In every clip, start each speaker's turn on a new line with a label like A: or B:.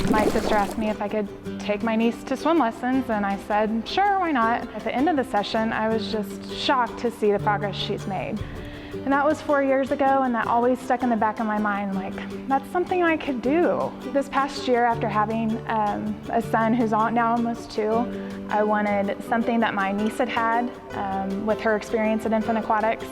A: My sister asked me if I could take my niece to swim lessons, and I said, sure, why not? At the end of the session, I was just shocked to see the progress she's made. And that was 4 years ago, and that always stuck in the back of my mind, like, that's something I could do. This past year, after having a son who's now almost 2, I wanted something that my niece had had with her experience at Infant Aquatics.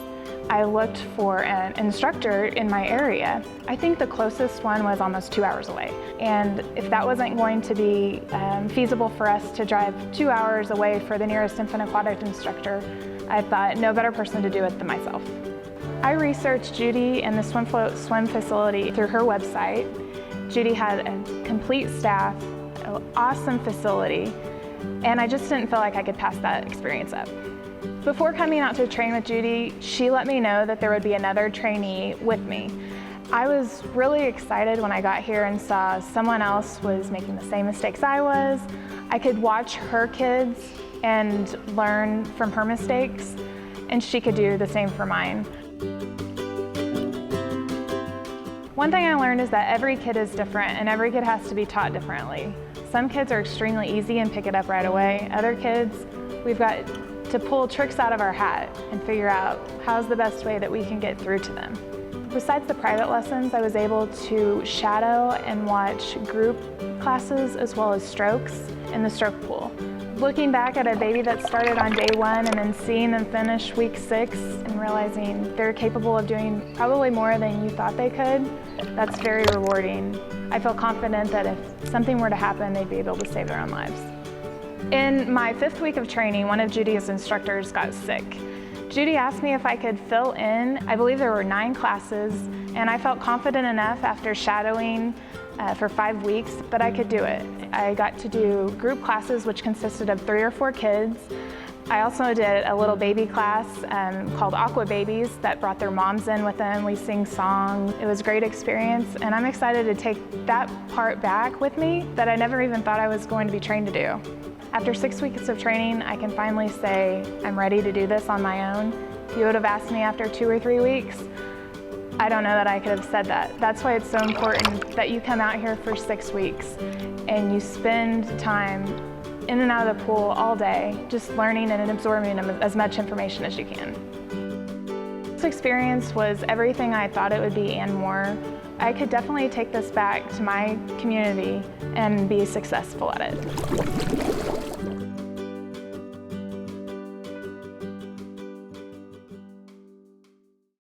A: I looked for an instructor in my area. I think the closest one was almost 2 hours away. And if that wasn't going to be feasible for us to drive 2 hours away for the nearest infant aquatic instructor, I thought no better person to do it than myself. I researched Judy and the swim facility through her website. Judy had a complete staff, an awesome facility, and I just didn't feel like I could pass that experience up. Before coming out to train with Judy, she let me know that there would be another trainee with me. I was really excited when I got here and saw someone else was making the same mistakes I was. I could watch her kids and learn from her mistakes, and she could do the same for mine. One thing I learned is that every kid is different and every kid has to be taught differently. Some kids are extremely easy and pick it up right away. Other kids, we've got to pull tricks out of our hat and figure out how's the best way that we can get through to them. Besides the private lessons, I was able to shadow and watch group classes as well as strokes in the stroke pool. Looking back at a baby that started on day 1 and then seeing them finish week 6 and realizing they're capable of doing probably more than you thought they could, that's very rewarding. I feel confident that if something were to happen, they'd be able to save their own lives. In my 5th week of training, one of Judy's instructors got sick. Judy asked me if I could fill in. I believe there were 9 classes, and I felt confident enough after shadowing for 5 weeks that I could do it. I got to do group classes, which consisted of 3 or 4 kids. I also did a little baby class called Aqua Babies that brought their moms in with them. We sing songs. It was a great experience, and I'm excited to take that part back with me that I never even thought I was going to be trained to do. After 6 weeks of training, I can finally say I'm ready to do this on my own. If you would have asked me after 2 or 3 weeks, I don't know that I could have said that. That's why it's so important that you come out here for 6 weeks and you spend time in and out of the pool all day, just learning and absorbing as much information as you can. This experience was everything I thought it would be and more. I could definitely take this back to my community and be successful at it.